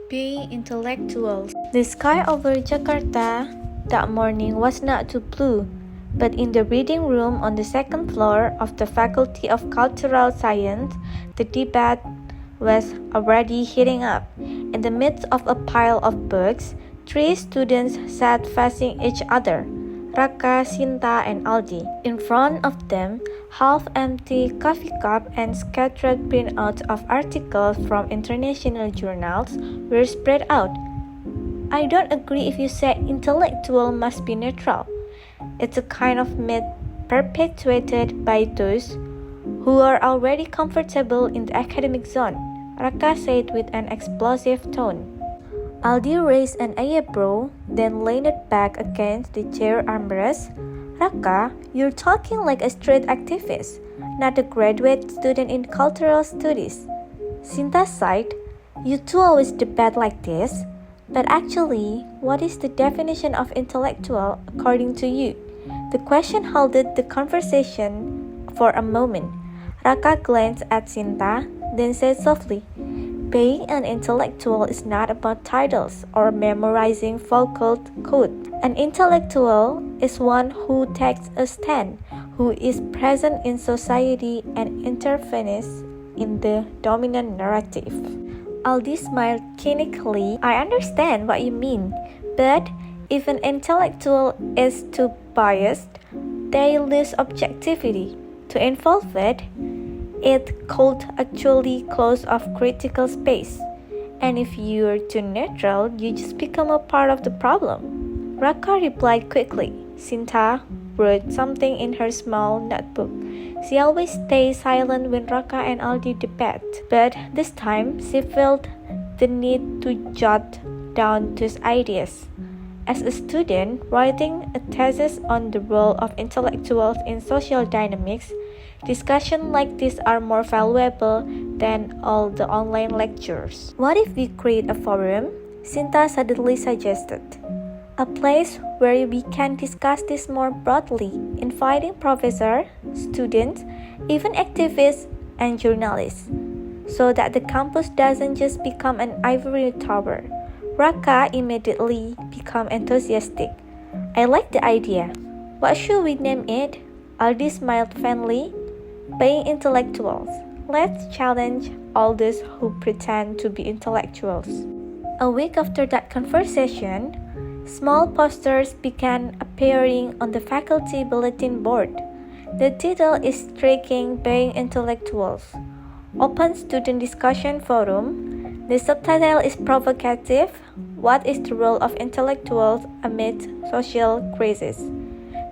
Being intellectuals. The sky over Jakarta that morning was not too blue, but in the reading room on the second floor of the Faculty of Cultural Science, the debate was already heating up. In the midst of a pile of books, three students sat facing each other. Raka, Sinta, and Aldi. In front of them, half-empty coffee cup and scattered printouts of articles from international journals were spread out. I don't agree if you say intellectual must be neutral. It's a kind of myth perpetuated by those who are already comfortable in the academic zone, Raka said with an explosive tone. Aldi raised an eyebrow, then leaned back against the chair armrest. Raka, you're talking like a street activist, not a graduate student in cultural studies. Sinta sighed. You two always debate like this. But actually, what is the definition of intellectual according to you? The question halted the conversation for a moment. Raka glanced at Sinta, then said softly, being an intellectual is not about titles or memorizing vocal code. An intellectual is one who takes a stand, who is present in society and intervenes in the dominant narrative. Aldi smiled cynically. I understand what you mean, but if an intellectual is too biased, they lose objectivity. To involve it could actually close off critical space. And if you're too neutral, you just become a part of the problem. Raka replied quickly. Sinta wrote something in her small notebook. She always stays silent when Raka and Aldi debate, but this time she felt the need to jot down those ideas. As a student writing a thesis on the role of intellectuals in social dynamics, discussions like this are more valuable than all the online lectures. What if we create a forum? Sinta suddenly suggested. A place where we can discuss this more broadly, inviting professors, students, even activists and journalists, so that the campus doesn't just become an ivory tower. Raka immediately became enthusiastic. I like the idea. What should we name it? Aldi smiled faintly. Being intellectuals. Let's challenge all those who pretend to be intellectuals. A week after that conversation, small posters began appearing on the faculty bulletin board. The title is striking Being Intellectuals. Open Student Discussion Forum. The subtitle is provocative. What is the role of intellectuals amid social crisis?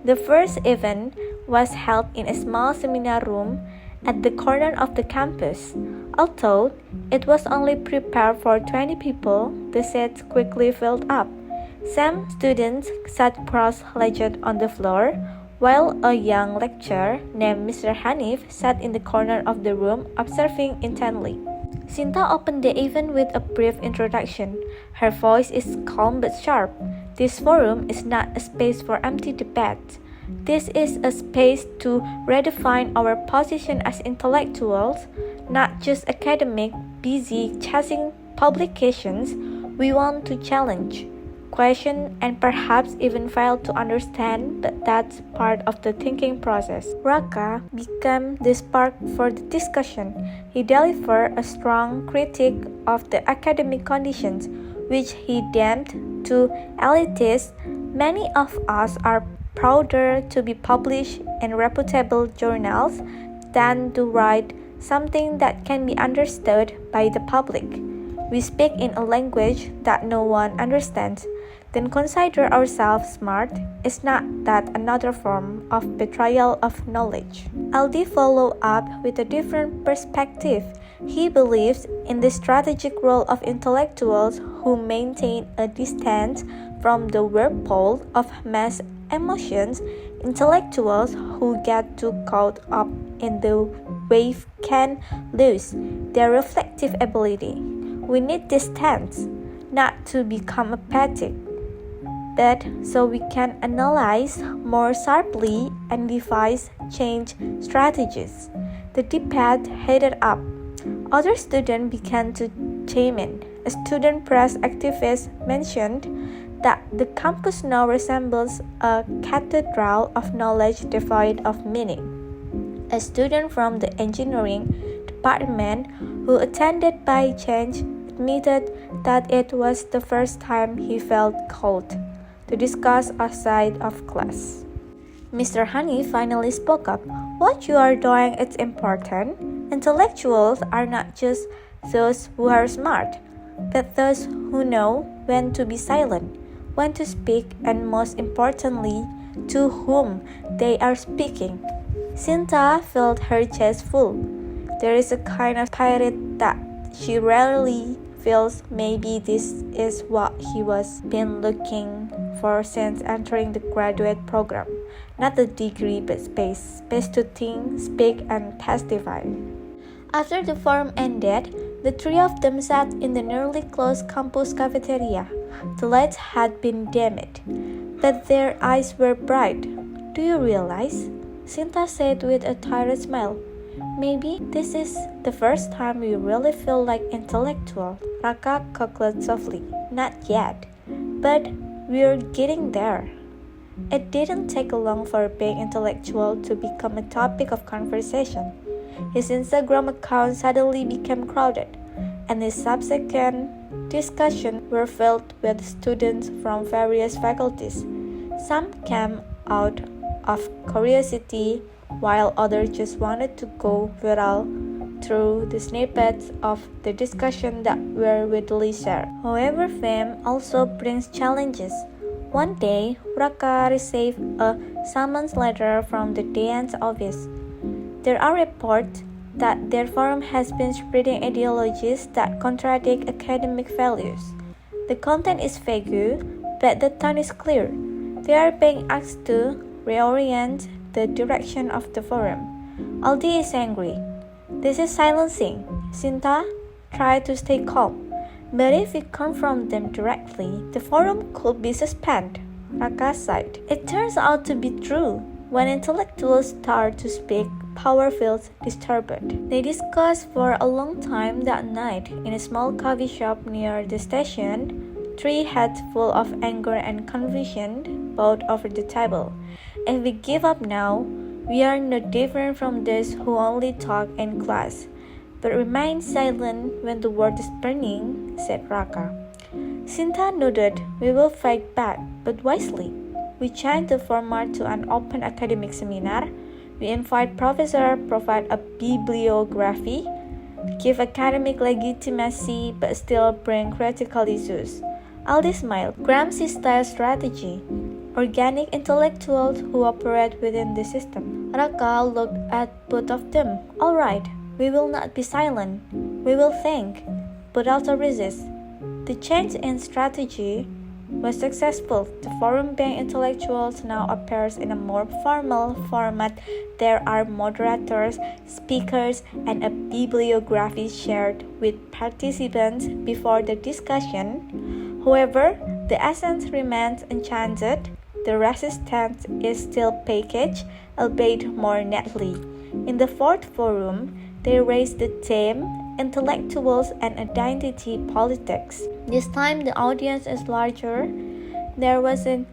The first event was held in a small seminar room at the corner of the campus. Although it was only prepared for 20 people, the seats quickly filled up. Some students sat cross-legged on the floor, while a young lecturer named Mr. Hanif sat in the corner of the room observing intently. Sinta opened the event with a brief introduction. Her voice is calm but sharp. This forum is not a space for empty debate. This is a space to redefine our position as intellectuals, not just academic, busy chasing publications. We want to challenge, question, and perhaps even fail to understand, but that's part of the thinking process. Raka became the spark for the discussion. He delivered a strong critique of the academic conditions, which he deemed too elitist. Many of us are prouder to be published in reputable journals than to write something that can be understood by the public. We speak in a language that no one understands, then consider ourselves smart. Is not that another form of betrayal of knowledge? Aldi followed up with a different perspective. He believes in the strategic role of intellectuals who maintain a distance from the whirlpool of mass emotions. Intellectuals who get too caught up in the wave can lose their reflective ability. We need distance, not to become apathic, but so we can analyze more sharply and devise change strategies. The debate heated up. Other students began to chime in. a student press activist mentioned that the campus now resembles a cathedral of knowledge devoid of meaning. A student from the engineering department who attended by chance admitted that it was the first time he felt called to discuss outside of class. Mr. Hani finally spoke up. What you are doing is important. Intellectuals are not just those who are smart, but those who know when to be silent, when to speak, and most importantly, to whom they are speaking. Sinta felt her chest full. There is a kind of spirit that she rarely feels. Maybe this is what he was been looking for since entering the graduate program. Not the degree, but space to think, speak, and testify. After the forum ended, the three of them sat in the nearly closed campus cafeteria. The lights had been dimmed, but their eyes were bright. Do you realize? Sinta said with a tired smile. Maybe this is the first time we really feel like intellectual. Raka chuckled softly. Not yet, but we're getting there. It didn't take long for being intellectual to become a topic of conversation. His Instagram account suddenly became crowded, and his subsequent discussions were filled with students from various faculties. Some came out of curiosity, while others just wanted to go viral through the snippets of the discussion that were widely shared. However, fame also brings challenges. One day, Raka received a summons letter from the dean's office. There are reports that their forum has been spreading ideologies that contradict academic values. The content is vague, but the tone is clear. They are being asked to reorient the direction of the forum. Aldi is angry. This is silencing. Sinta tried to stay calm. But if we confront them directly, the forum could be suspended. Raka sighed. It turns out to be true. When intellectuals start to speak, power feels disturbed. They discussed for a long time that night in a small coffee shop near the station, three heads full of anger and confusion bowed over the table. If we give up now, we are no different from those who only talk in class, but remain silent when the world is burning, said Raka. Sinta nodded. We will fight back, but wisely. We change the format to an open academic seminar. We invite professors, provide a bibliography, give academic legitimacy, but still bring critical issues. Aldi smiled. Gramsci-style strategy. Organic intellectuals who operate within the system. Raka looked at both of them. All right, we will not be silent. We will think, but also resist. The change in strategy was successful. The forum being intellectuals now appears in a more formal format. There are moderators, speakers, and a bibliography shared with participants before the discussion. However, the essence remains unchanged. The resistance is still packaged, albeit more neatly. In the fourth forum, they raised the theme intellectuals and identity politics. This time the audience is larger. There was an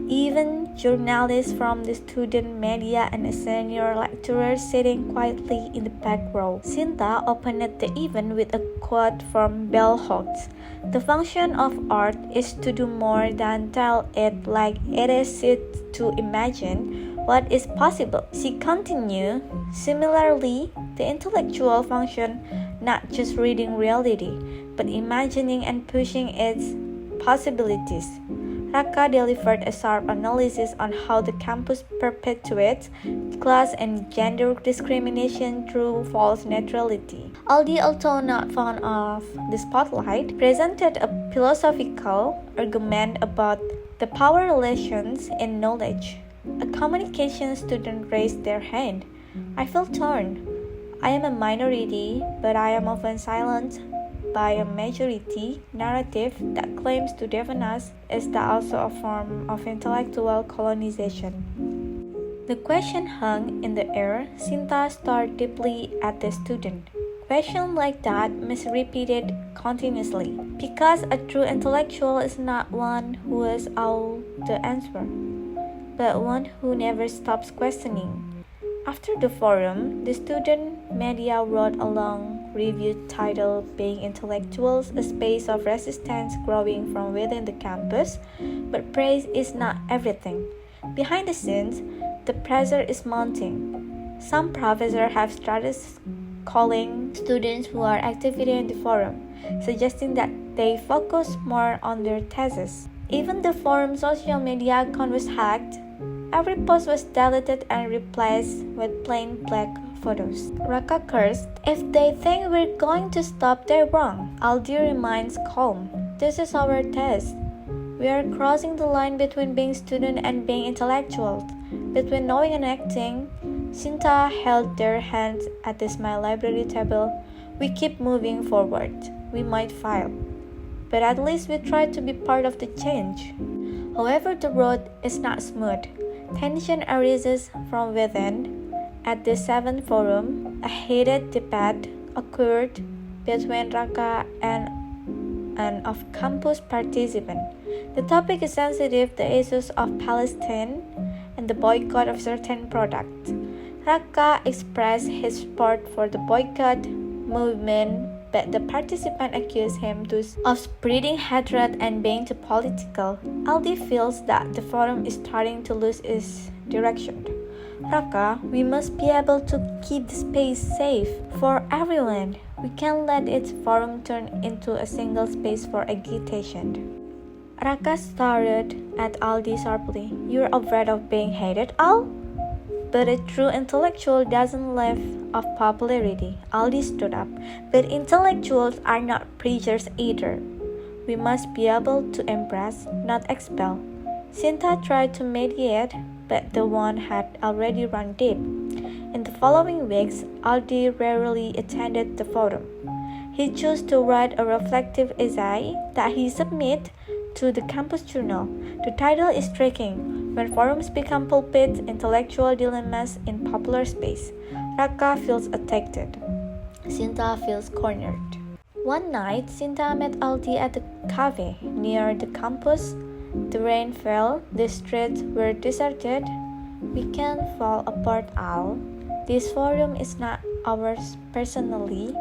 even journalist from the student media and a senior lecturer sitting quietly in the back row. Sinta opened the event with a quote from bell hooks. The function of art is to do more than tell it like it is to imagine what is possible. She continued, similarly, the intellectual function not just reading reality, but imagining and pushing its possibilities. Raka delivered a sharp analysis on how the campus perpetuates class and gender discrimination through false neutrality. Aldi, although not fond of the spotlight, presented a philosophical argument about the power relations in knowledge. A communication student raised their hand. I feel torn. I am a minority, but I am often silenced by a majority narrative that claims to define us. Is that also a form of intellectual colonization? The question hung in the air. Sinta stared deeply at the student. question like that must be repeated continuously, because a true intellectual is not one who has all the answer, but one who never stops questioning. After the forum, the student media wrote a long review titled Being Intellectuals, a Space of Resistance Growing from Within the Campus, but praise is not everything. Behind the scenes, the pressure is mounting. Some professors have started calling students who are actively in the forum, suggesting that they focus more on their thesis. Even the forum social media account was hacked. Every post was deleted and replaced with plain black photos. Raka cursed, "If they think we're going to stop, they're wrong." Aldi remains calm. "This is our test. We are crossing the line between being student and being intellectual, between knowing and acting." Sinta held their hands at the smile library table. "We keep moving forward. We might fail, but at least we try to be part of the change." However, the road is not smooth. Tension arises from within. At the 7th forum, a heated debate occurred between Raka and an off-campus participant. The topic is sensitive, the issues of Palestine and the boycott of certain products. Raka expressed his support for the boycott movement, but the participant accused him of spreading hatred and being too political. Aldi feels that the forum is starting to lose its direction. "Raka, we must be able to keep the space safe for everyone. We can't let its forum turn into a single space for agitation." Raka stared at Aldi sharply. "You're afraid of being hated, Al? But a true intellectual doesn't live off popularity." Aldi stood up. "But intellectuals are not preachers either. We must be able to impress, not expel." Sinta tried to mediate, but the one had already run deep. In the following weeks, Aldi rarely attended the forum. He chose to write a reflective essay that he submitted to the campus journal. The title is striking: "When Forums Become Pulpits, Intellectual Dilemmas in Popular Space." Raka feels attacked. Sinta feels cornered. One night, Sinta met Aldi at a cafe near the campus. The rain fell, the streets were deserted. "We can't fall apart, Al. This forum is not ours personally.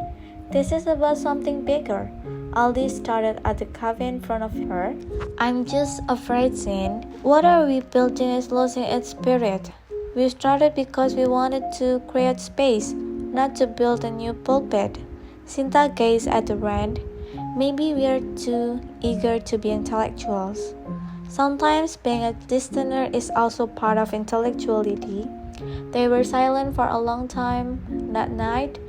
This is about something bigger." Aldi started at the cafe in front of her. "I'm just afraid, Sin. What are we building is losing its spirit. We started because we wanted to create space, not to build a new pulpit." Sinta gazed at the rain. "Maybe we are too eager to be intellectuals. Sometimes being a listener is also part of intellectuality." They were silent for a long time that night.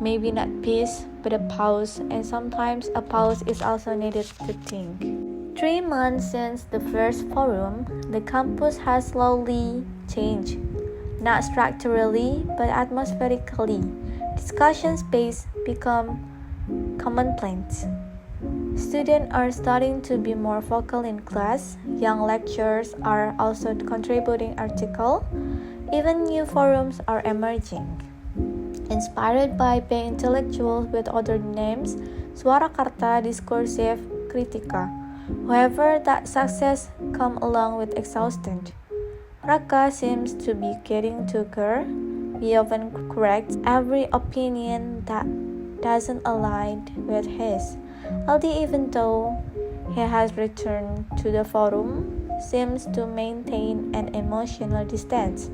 Maybe not peace, but a pause, and sometimes a pause is also needed to think. 3 months since the first forum, the campus has slowly changed. Not structurally, but atmospherically. Discussion space become commonplace. Students are starting to be more vocal in class. Young lecturers are also contributing articles. Even new forums are emerging. Inspired by being intellectuals with other names, Swarakarta, Discursive, Kritika. However, that success comes along with exhaustion. Raka seems to be getting tougher. He often corrects every opinion that doesn't align with his. Aldi, even though he has returned to the forum, seems to maintain an emotional distance.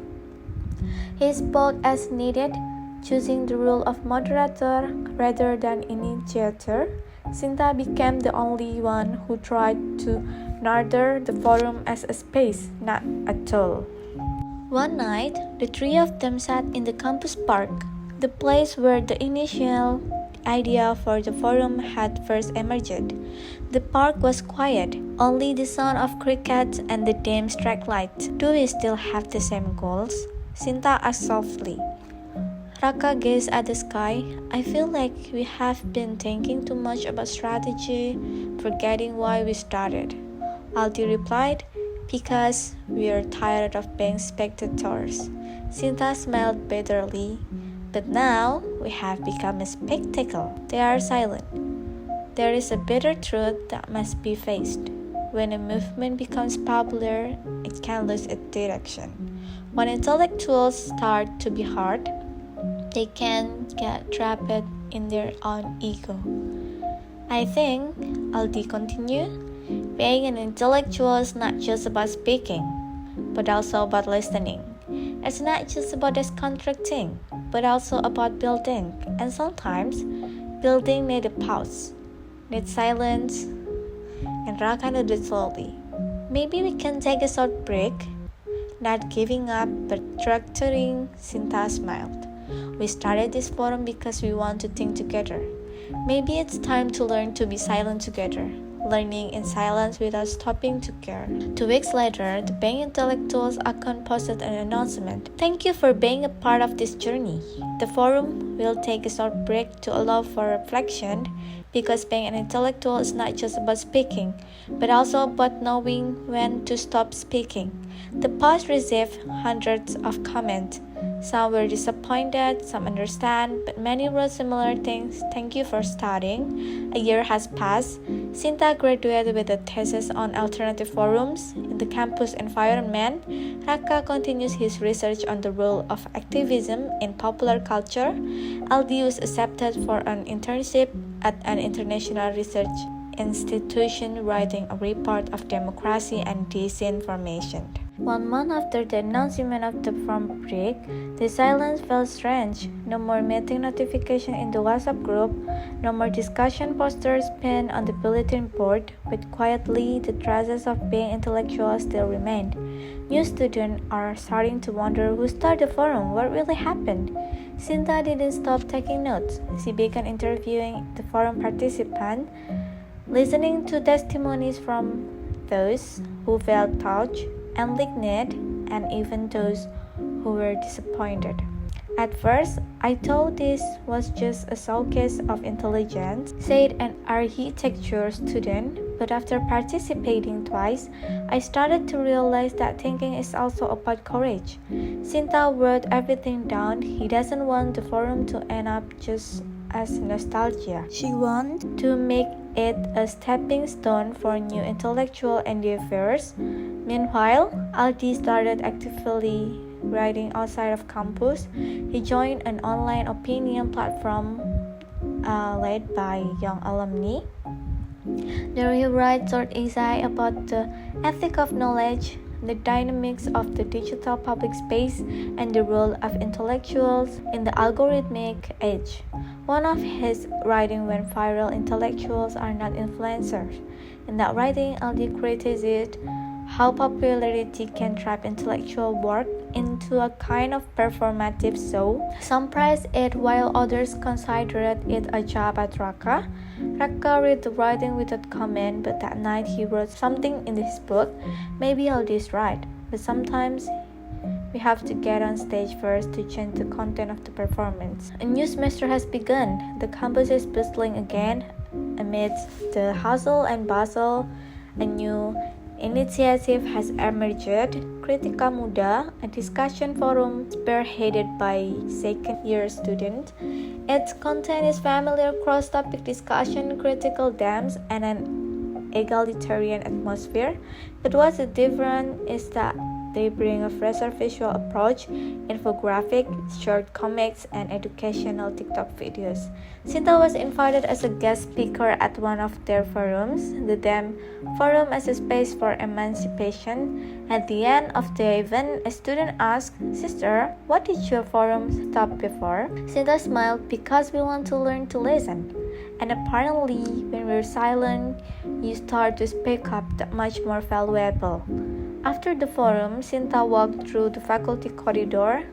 He spoke as needed, choosing the role of moderator rather than initiator. Sinta became the only one who tried to nurture the forum as a space, not a tool. One night, the 3 of them sat in the campus park, the place where the initial idea for the forum had first emerged. The park was quiet, only the sound of crickets and the dim street lights. "Do we still have the same goals?" Sinta asked softly. Raka gazed at the sky. "I feel like we have been thinking too much about strategy, forgetting why we started." Aldi replied, "Because we are tired of being spectators." Sinta smiled bitterly. "But now we have become a spectacle. They are silent. There is a bitter truth that must be faced. When a movement becomes popular, it can lose its direction. When intellectuals start to be hard, they can get trapped in their own ego. I think, Aldi continued, being an intellectual is not just about speaking, but also about listening. It's not just about constructing, but also about building. And sometimes, building needs a pause, needs silence, and Raka nodded slowly. Maybe we can take a short break, not giving up, but structuring. Sinta smiled. We started this forum because we want to think together. Maybe it's time to learn to be silent together, learning in silence without stopping to care. 2 weeks later, the Being Intellectuals account posted an announcement. Thank you for being a part of this journey. The forum will take a short break to allow for reflection because being an intellectual is not just about speaking, but also about knowing when to stop speaking. The post received hundreds of comments. Some were disappointed, some understand, but many wrote similar things. Thank you for studying. A year has passed. Sinta graduated with a thesis on alternative forums in the campus environment. Raka continues his research on the role of activism in popular culture. Aldi was accepted for an internship at an international research institution writing a report of democracy and disinformation. 1 month after the announcement of the forum break, the silence felt strange. No more meeting notification in the WhatsApp group, no more discussion posters pinned on the bulletin board, but quietly the traces of being intellectual still remained. New students are starting to wonder who started the forum, what really happened. Sinta didn't stop taking notes. She began interviewing the forum participants, listening to testimonies from those who felt touched, indignant, and even those who were disappointed. At first, I thought this was just a showcase of intelligence, said an architecture student, but after participating twice, I started to realize that thinking is also about courage. Sinta wrote everything down. He doesn't want the forum to end up just as nostalgia. She wants to make it a stepping stone for new intellectual endeavors. Meanwhile, Aldi started actively writing outside of campus. He joined an online opinion platform led by young alumni. There he writes short essay about the ethic of knowledge, the dynamics of the digital public space, and the role of intellectuals in the algorithmic age. One of his writing went viral. Intellectuals are not influencers. In that writing, Aldi criticized how popularity can trap intellectual work into a kind of performative show. Some praised it while others considered it a jab at Raka. Raka read the writing without comment, but that night he wrote something in his book. Maybe Aldi is right, but sometimes we have to get on stage first to change the content of the performance. A new semester has begun. The campus is bustling again. Amidst the hustle and bustle, a new initiative has emerged, Kritika Muda, a discussion forum spearheaded by second-year students. Its content is familiar cross-topic discussion, critical dams, and an egalitarian atmosphere. But what's different is that they bring a fresher visual approach, infographic, short comics, and educational TikTok videos. Sinta was invited as a guest speaker at one of their forums, the Dem Forum as a Space for Emancipation. At the end of the event, a student asked, "Sister, what did your forum stop before?" Sinta smiled, "Because we want to learn to listen. And apparently, when we're silent, you start to speak up. That much more valuable." After the forum, Sinta walked through the faculty corridor.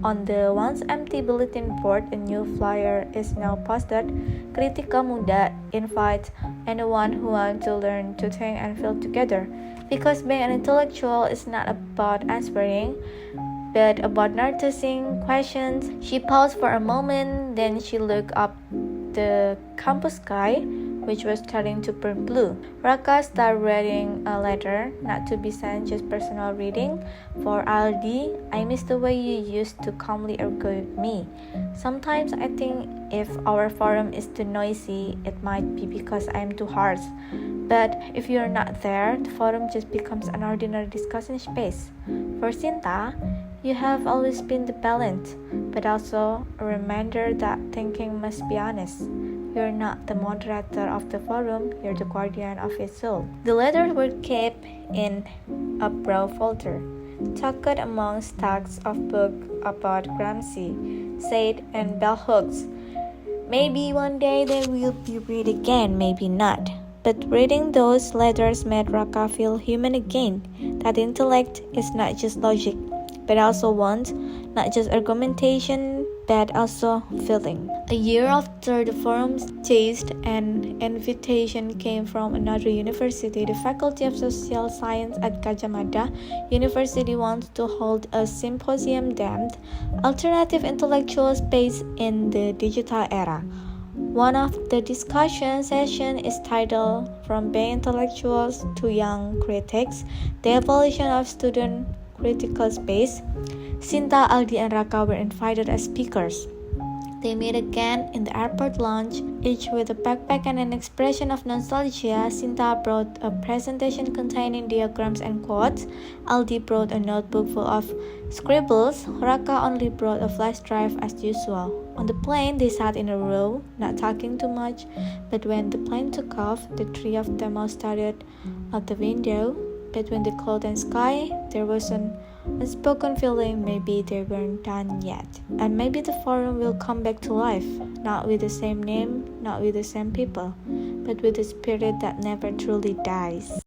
On the once empty bulletin board, a new flyer is now posted. Kritika Muda invites anyone who wants to learn to think and feel together. Because being an intellectual is not about answering, but about noticing questions. She paused for a moment, then she looked up the campus sky. which was starting to burn blue. Raka started reading a letter, not to be sent, just personal reading. For Aldi, I miss the way you used to calmly argue with me. Sometimes I think if our forum is too noisy, it might be because I am too harsh. But if you're not there, the forum just becomes an ordinary discussion space. For Sinta, you have always been the balance, but also a reminder that thinking must be honest. You're not the moderator of the forum, you're the guardian of its soul. The letters were kept in a brown folder, tucked among stacks of books about Gramsci, Said, and bell hooks. Maybe one day they will be read again, maybe not. But reading those letters made Raka feel human again, that intellect is not just logic, but also want, not just argumentation, but also feeling. A year after the forum's chased, an invitation came from another university. The Faculty of Social Science at Gadjah Mada University wants to hold a symposium named Alternative Intellectual Space in the Digital Era. One of the discussion sessions is titled From Being Intellectuals to Young Critics, The Evolution of Student Critical Space. Sinta, Aldi, and Raka were invited as speakers. They met again in the airport lounge, each with a backpack and an expression of nostalgia. Sinta brought a presentation containing diagrams and quotes. Aldi brought a notebook full of scribbles. Raka only brought a flash drive as usual. On the plane, they sat in a row, not talking too much, but when the plane took off, the three of them all stared out the window. Between the cloud and sky, there was an unspoken feeling maybe they weren't done yet. And maybe the forum will come back to life, not with the same name, not with the same people, but with a spirit that never truly dies.